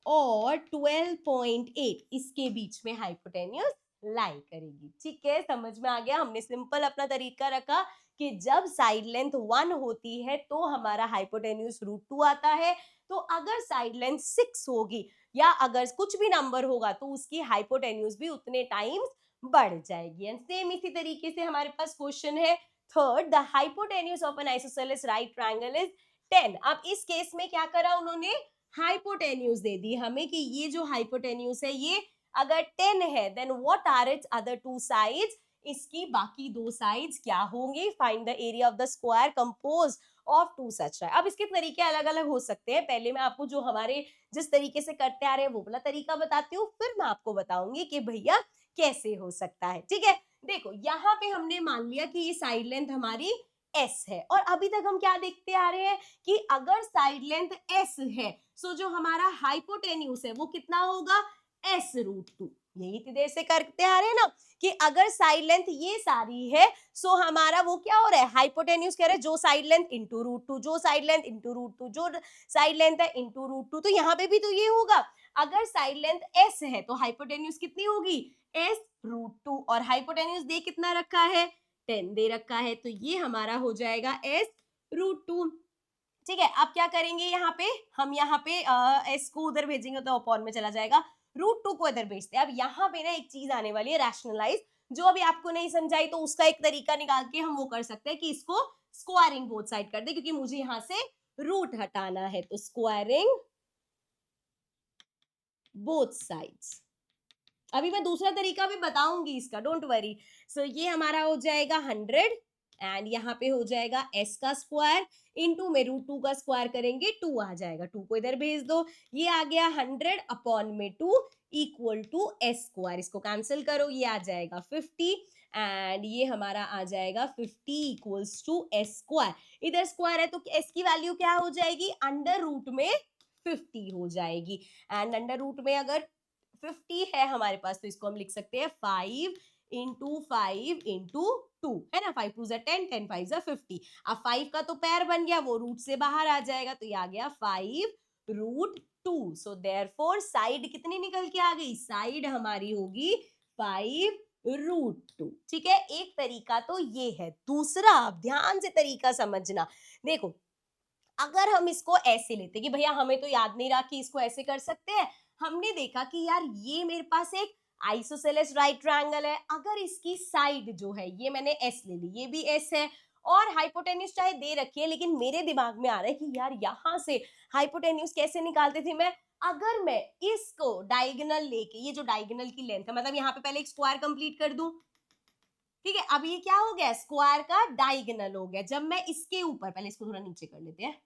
और 12.8 इसके बीच में हाइपोटेन्यूज लाई करेगी, ठीक है, समझ में आ गया। हमने सिंपल अपना तरीका रखा कि जब साइड लेंथ 1 होती है तो हमारा हाइपोटेन्यूज √2 आता है, तो अगर साइड लेंथ 6 होगी या अगर कुछ भी नंबर होगा तो उसकी हाइपोटेन्यूज भी उतने टाइम्स बढ़ जाएगी। एंड सेम इसी तरीके से हमारे पास क्वेश्चन है third, the hypotenuse of N isosceles right triangle is 10। अब इस केस में क्या करा उन्होंने, हाइपोटेन्यूज दे दी हमें कि ये जो हाइपोटेन्यूज है ये अगर 10 है, then what are its other two sides, इसकी बाकी दो साइड्स क्या होंगी, find the area of the square composed of two such. अब इसके तरीके अलग अलग हो सकते हैं, पहले मैं आपको जो हमारे जिस तरीके से करते आ रहे हैं वो वाला तरीका बताती हूँ, फिर मैं आपको बताऊंगी कि भैया कैसे हो सकता है, ठीक है। देखो यहाँ पे हमने मान लिया कि ये साइड लेंथ हमारी एस है, और अभी तक हम क्या देखते आ रहे हैं कि अगर साइड लेंथ एस है, सो जो हमारा हाइपोटेन्यूज है वो कितना होगा, s√2। यही इतनी देर से करते आ रहे हैं ना कि अगर साइड लेंथ ये सारी है, सो हमारा वो क्या हो रहा है, हाइपोटेन्यूज कह रहे हैं जो साइड लेंथ इंटू √2, जो साइड लेंथ इंटू √2, जो साइड लेंथ है इंटू √2, तो यहाँ पे भी तो ये होगा। अगर साइड लेंथ s है तो हाइपोटेन्यूज कितनी होगी, s√2, और हाइपोटेन्यूज दे कितना रखा है, 10 दे रखा है, तो ये हमारा हो जाएगा s√2, ठीक है, अब क्या करेंगे यहाँ पे, हम यहाँ पे एस को उधर भेजेंगे तो अपॉन में चला जाएगा, √2 को इधर भेजते हैं। अब यहाँ पे ना एक चीज आने वाली है रैशनलाइज, जो अभी आपको नहीं समझाई तो उसका एक तरीका निकाल के हम वो कर सकते हैं कि इसको स्क्वायरिंग बोथ साइड कर दे, क्योंकि मुझे यहाँ से रूट हटाना है, तो स्क्वायरिंग बोथ साइड्स। अभी मैं दूसरा तरीका भी बताऊंगी इसका, डोंट वरी। सो ये हमारा हो जाएगा 100 एंड यहाँ पे हो जाएगा s का स्क्वायर इनटू में √2 का स्क्वायर करेंगे 2 आ जाएगा, 2 को इधर भेज दो, ये आ गया 100 अपॉन में 2 इक्वल टू s स्क्वायर, इसको कैंसिल करो, ये आ जाएगा 50 एंड ये हमारा आ जाएगा 50 इक्वल्स टू s स्क्वायर। इधर स्क्वायर है तो s की वैल्यू क्या हो जाएगी, अंडर रूट में 50 हो जाएगी, एंड अंडर रूट में अगर 50 है हमारे पास तो इसको हम लिख सकते हैं 5 इंटू 5 इंटू 2, है ना, 5 2 10, 10 5 50। अब 5 का तो पैर बन गया, वो रूट से बाहर आ जाएगा, तो ये आ गया 5√2। सो देयरफॉर साइड कितनी निकल के आ गई, साइड हमारी होगी 5√2। ठीक है, एक तरीका तो ये है। दूसरा, आप ध्यान से तरीका समझना, देखो अगर हम इसको ऐसे लेते कि भैया हमें तो याद नहीं रहा कि इसको ऐसे कर सकते हैं, हमने देखा कि यार ये मेरे पास एक आइसोसेलेस राइट ट्रायंगल है, अगर इसकी साइड जो है ये मैंने एस ले ली, ये भी एस है, और हाइपोटेन्यूज चाहे दे रखी है, लेकिन मेरे दिमाग में आ रहा है कि यार यहाँ से हाइपोटेन्यूज कैसे निकालते थे मैं, अगर मैं इसको डायगोनल लेके, ये जो डायगोनल की लेंथ है, मतलब यहाँ पे पहले एक स्क्वायर कंप्लीट कर दूं, ठीक है, अब ये क्या हो गया, स्क्वायर का डायगोनल हो गया। जब मैं इसके ऊपर, पहले इसको थोड़ा नीचे कर लेते हैं,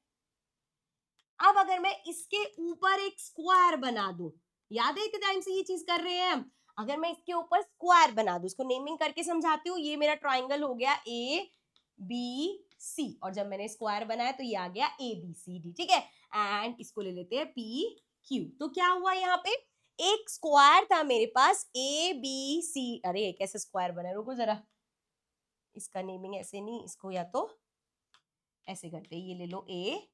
अब अगर मैं इसके ऊपर एक स्क्वायर बना दूं, याद है इतने टाइम से ये चीज कर रहे हैं हम, अगर मैं इसके ऊपर स्क्वायर बना दूं, इसको नेमिंग करके समझाती हूँ, ये मेरा ट्राइंगल हो गया ए बी सी, और जब मैंने स्क्वायर बनाया तो ये आ गया ए बी सी डी, ठीक है, एंड इसको ले लेते हैं पी क्यू। तो क्या हुआ यहाँ पे, एक स्क्वायर था मेरे पास ए बी सी, अरे कैसे स्क्वायर बना, रुको जरा, इसका नेमिंग ऐसे नहीं, इसको या तो ऐसे करते हैं, ये ले लो A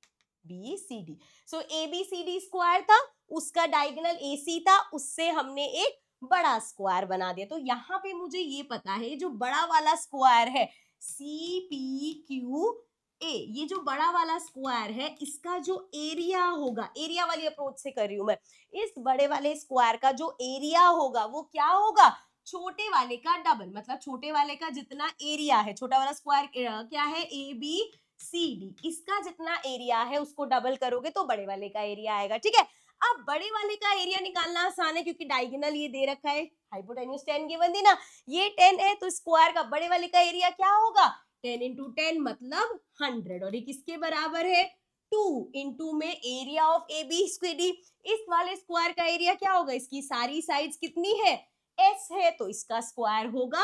B C D. So A B C D square था, उसका डायगोनल ए सी था, उससे हमने एक बड़ा स्क्वायर बना दिया। तो यहाँ पे मुझे ये पता है जो बड़ा वाला स्क्वायर है सी पी क्यू ए, ये जो बड़ा वाला स्क्वायर है इसका जो एरिया होगा, एरिया वाली अप्रोच से कर रही हूं मैं, इस बड़े वाले स्क्वायर का जो एरिया होगा वो क्या होगा, छोटे वाले का डबल, मतलब छोटे वाले का जितना एरिया है, छोटा वाला स्क्वायर क्या है ए बी सी डी, इसका जितना एरिया है उसको डबल करोगे तो बड़े वाले का एरिया आएगा। ठीक है, अब बड़े वाले का एरिया निकालना आसान है क्योंकि डायगोनल ये दे रखा है, हाइपोटेन्यूज 10 गिवन थी ना, ये 10 है तो स्क्वायर का बड़े वाले का एरिया क्या होगा, 10 इंटू 10 मतलब 100, और ये किसके बराबर है, 2 इंटू में area of A B C D, इस वाले स्क्वायर का एरिया क्या होगा, इसकी सारी साइड्स कितनी है, एस है, तो इसका स्क्वायर होगा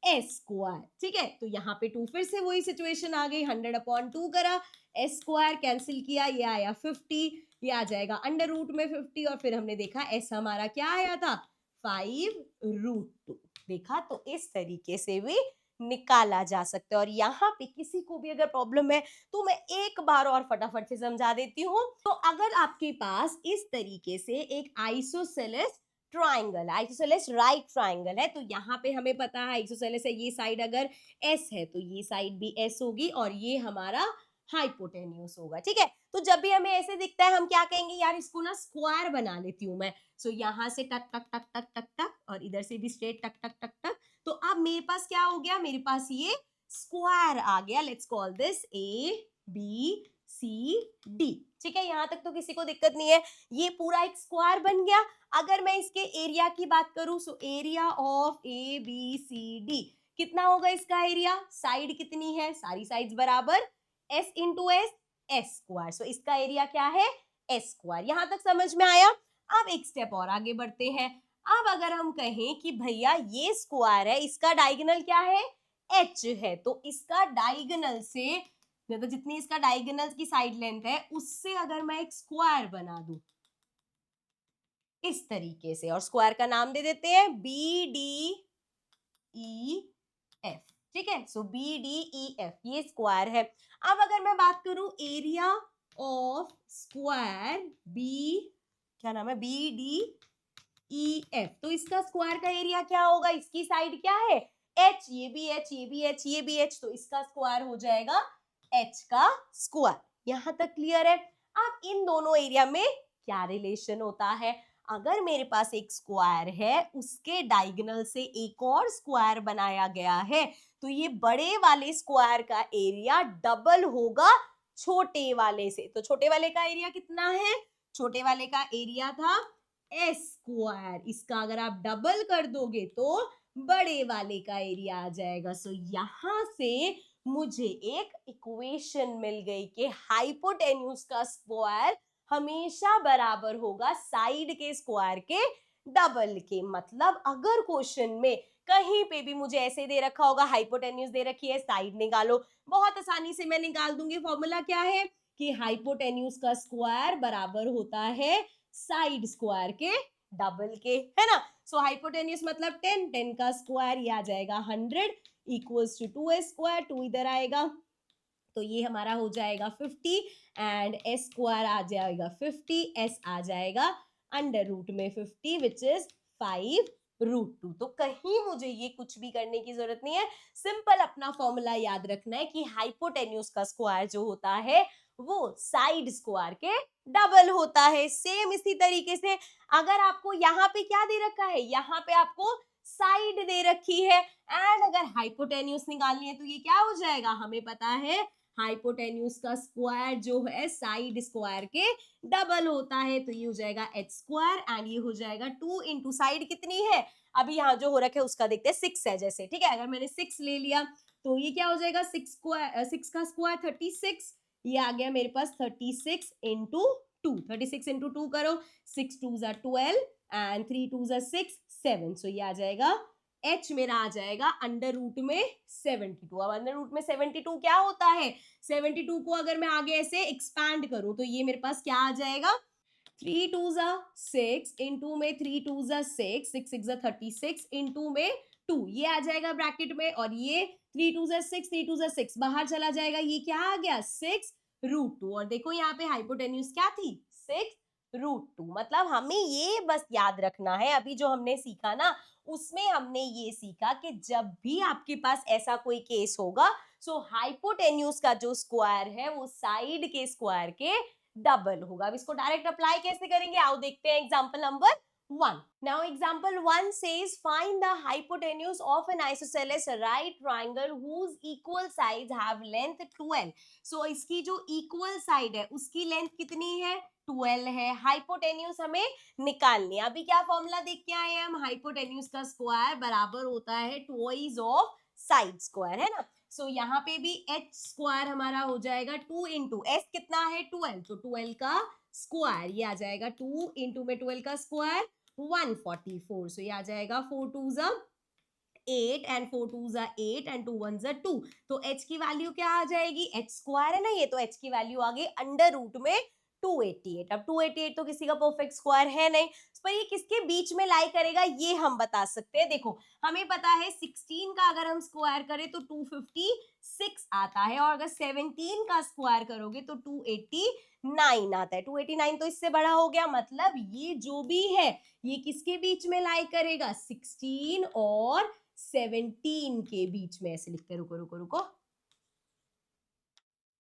एस स्क्वायर। ठीक है, तो यहाँ पे 2 फिर से वही सिचुएशन आ गई, 100/2 करा, एस स्क्वायर कैंसिल किया, ये आया 50, ये आ जाएगा अंडर रूट में 50, और फिर हमने देखा एस हमारा क्या आया था 5√2। देखा, तो इस तरीके से भी निकाला जा सकता है। और यहाँ पे किसी को भी अगर प्रॉब्लम है तो मैं एक बार और फटाफट से समझा देती हूँ। तो अगर आपके पास इस तरीके से एक isosceles triangle, isosceles right triangle है, तो यहाँ पे हमें पता है आइसोसेलेस है, ये साइड अगर एस है तो ये साइड भी एस होगी और ये हमारा हाइपोटेन्यूस होगा। ठीक है, तो जब भी हमें ऐसे दिखता है हम क्या कहेंगे, यार इसको ना स्क्वायर बना लेती हूँ मैं। सो यहाँ से टक टक टक टक टक टक और इधर से भी स्ट्रेट टक टक टक टक, तो अब मेरे पास क्या हो गया, मेरे पास ये स्क्वायर आ गया। Let's call this A B C D. ठीक है, यहाँ तक तो किसी को दिक्कत नहीं है, ये पूरा एक स्क्वायर बन गया। अगर मैं इसके एरिया की बात करूं, so area of A B C D कितना होगा, इसका एरिया, साइड कितनी है, सारी साइड्स बराबर, S into S, S square. So इसका एरिया क्या है, एस स्क्वायर। यहां तक समझ में आया। अब एक स्टेप और आगे बढ़ते हैं। अब अगर हम कहें कि भैया ये स्क्वायर है, इसका डायगोनल क्या है, एच है, तो इसका डायगोनल से, तो जितनी इसका डायगोनल की साइड लेंथ है उससे अगर मैं एक स्क्वायर बना दूं इस तरीके से, और स्क्वायर का नाम दे देते हैं बी डी ई एफ। ठीक है, सो बी डी ई एफ ये स्क्वायर है। अब अगर मैं बात करूं एरिया ऑफ स्क्वायर बी, क्या नाम है, बी डी ई एफ, तो इसका स्क्वायर का एरिया क्या होगा, इसकी साइड क्या है, एच, ये भी एच, ये भी एच, ये भी एच, तो इसका स्क्वायर हो जाएगा एच का स्क्वायर। यहां तक क्लियर है? अब इन दोनों एरिया में क्या रिलेशन होता है? अगर मेरे पास एक स्क्वायर है, उसके डायगोनल से एक और स्क्वायर बनाया गया है, तो ये बड़े वाले स्क्वायर का एरिया डबल होगा छोटे वाले से। तो छोटे वाले का एरिया कितना है? छोटे वाले का एरिया था एस स्क्वायर, इसका अगर आप डबल कर दोगे तो बड़े वाले का एरिया आ जाएगा। सो यहां से मुझे एक इक्वेशन मिल गई कि हाइपोटेन्यूज का स्क्वायर हमेशा बराबर होगा साइड के स्क्वायर के डबल के। मतलब अगर क्वेश्चन में कहीं पे भी मुझे ऐसे दे रखा होगा, हाइपोटेन्यूज दे रखी है, साइड निकालो, बहुत आसानी से मैं निकाल दूंगी। फॉर्मूला क्या है कि हाइपोटेन्यूज का स्क्वायर बराबर होता है साइड स्क्वायर के डबल के, है ना। सो हाइपोटेन्यूज मतलब 10, 10 का स्क्वायर ये आ जाएगा 100 इक्वल्स टू 2s स्क्वायर, 2 इधर आएगा तो ये हमारा हो जाएगा 50 एंड s स्क्वायर आ जाएगा 50, s आ जाएगा अंडर रूट में 50 विच इज 5√2। तो कहीं मुझे ये कुछ भी करने की जरूरत नहीं है, सिंपल अपना फॉर्मूला याद रखना है कि हाइपोटेन्यूज का स्क्वायर जो होता है वो साइड स्क्वायर के डबल होता है। सेम इसी तरीके से अगर आपको यहाँ पे क्या दे रखा है, यहाँ पे आपको साइड दे रखी है एंड अगर हाइपोटेन्यूज निकालनी है तो ये क्या हो जाएगा, हमें पता है हाइपोटेन्यूज का स्क्वायर जो है साइड स्क्वायर के डबल होता है, तो ये हो जाएगा h स्क्वायर एंड ये हो जाएगा 2 इंटू साइड कितनी है, अभी यहाँ जो हो रखा है उसका देखते हैं, 6 है जैसे, ठीक है। अगर मैंने 6 ले लिया तो ये क्या हो जाएगा 6 स्क्वायर, 6 का स्क्वायर 36, ये आ गया मेरे पास 36 इंटू 2, 36 इंटू 2 करो, 6 2 जा 12 एंड 3 2 जा 6 7, सो ये आ जाएगा h मेरा आ जाएगा अंडर रूट में 72। अब अंडर रूट में 72 क्या होता है, 72 को अगर मैं आगे ऐसे एक्सपैंड करूं तो ये मेरे पास क्या आ जाएगा 3 2 जा 6 इंटू में 3 2 जा 6, 6 6 जा 36 इंटू में 2, ये आ जाएगा ब्रैकेट में और ये 3 2 जा 6, 3 2 जा 6 बाहर चला जाएगा, ये क्या आ गया 6√2। और देखो यहाँ पे हाइपोटेन्यूज क्या थी 6√2। मतलब हमें ये बस याद रखना है, अभी जो हमने सीखा ना उसमें हमने ये सीखा कि जब भी आपके पास ऐसा कोई केस होगा सो हाइपोटेन्यूज का जो स्क्वायर है वो साइड के स्क्वायर के डबल होगा। अब इसको डायरेक्ट अप्लाई कैसे करेंगे, आओ देखते हैं example number 1. Now example 1 says find the hypotenuse of an isosceles right triangle whose equal sides have length 12. So इसकी जो equal side है उसकी length कितनी है 12 है, हाइपोटेन्यूज हमें निकालनी है। अभी क्या फॉर्मूला देख के आए हैं हम, हाइपोटेन्यूज का स्क्वायर बराबर होता है ट्वाइस ऑफ साइड स्क्वायर, है ना। सो यहाँ पे भी h स्क्वायर हमारा हो जाएगा 2 इंटू s कितना है 12, तो 12 का स्क्वायर ये आ जाएगा 2 इंटू में 12 का स्क्वायर 144, सो ये आ जाएगा 4 2 जा 8 एंड 4 2 जा 8 एंड 2 1 जा 2, तो h की वैल्यू क्या आ जाएगी, h स्क्वायर है ना ये, तो h की वैल्यू आ गई अंडर रूट में 288। अब 288 तो किसी का परफेक्ट स्क्वायर है नहीं, पर ये किसके बीच में लाई करेगा ये हम बता सकते हैं। देखो हमें पता है 16 का अगर हम स्क्वायर करें तो 256 आता है और अगर 17 का स्क्वायर करोगे तो 289 आता है, 289 तो इससे बड़ा हो गया, मतलब ये जो भी है ये किसके बीच में लाई करेगा 16 और 17 के बीच में। ऐसे लिखते, रुको रुको रुको,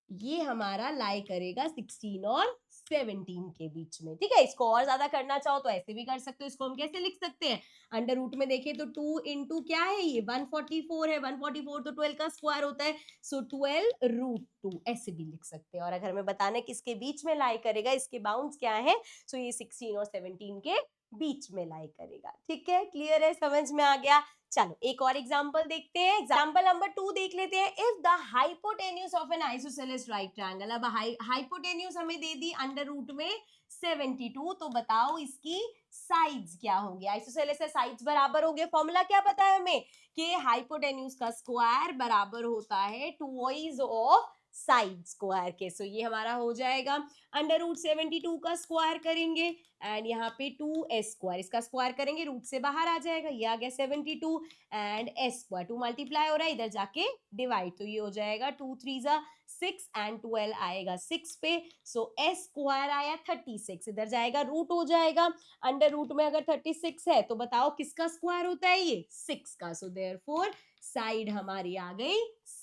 ये हमारा लाई करेगा 16 और 17 के बीच में, ठीक है। इसको और ज्यादा करना चाहो तो ऐसे भी कर सकते हो, इसको हम कैसे लिख सकते हैं, अंडर रूट में देखें तो 2 इंटू क्या है ये 144 है, 144 तो 12 का स्क्वायर होता है, सो 12√2 ऐसे भी लिख सकते हैं। और अगर हमें बताना है किसके बीच में लाई करेगा, इसके बाउंड्स क्या है, सो ये 16 और 17 के बीच में लाई करेगा, ठीक है। क्लियर है, समझ में आ गया। चलो एक और एग्जांपल देखते हैं, एग्जांपल नंबर 2 देख लेते हैं। If the hypotenuse of N isosceles right triangle, अब हाइपोटेन्यूज हमें दे दी अंडर रूट में 72, तो बताओ इसकी साइड्स क्या होंगे, आइसोसेलेस से साइड्स बराबर होंगे। फॉर्मूला क्या पता है हमें कि हाइपोटेन्यूज का स्क्वायर बराबर होता है ट्वाइस ऑफ साइड स्क्वायर के, सो ये हमारा हो जाएगा अंडर रूट 72 का स्क्वायर करेंगे एंड यहाँ पे 2s स्क्वायर, इसका स्क्वायर करेंगे रूट से बाहर आ जाएगा, ये आ गया 72 एंड s स्क्वायर 2 मल्टीप्लाई हो रहा है इधर जाके डिवाइड, तो ये हो जाएगा 2 3 जा 6 एंड 12 आएगा 6 पे, सो s स्क्वायर आया 36, इधर जाएगा रूट हो जाएगा, अंडर रूट में अगर 36 है तो बताओ किसका स्क्वायर होता है ये 6 का, सो देयरफॉर साइड हमारी आ गई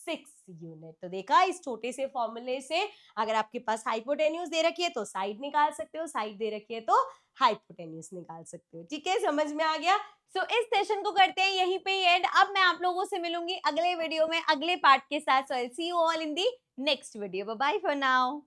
यूनिट। तो देखा, इस छोटे से फॉर्मूले से अगर आपके पास हाइपोटेन्यूज दे रखी है तो साइड निकाल सकते हो, साइड दे रखी है तो हाइपोटेन्यूज निकाल सकते हो। ठीक है, समझ में आ गया। सो इस सेशन को करते हैं यहीं पे एंड। अब मैं आप लोगों से मिलूंगी अगले वीडियो में अगले पार्ट के साथ। So I see you all in the next video. Bye bye for now.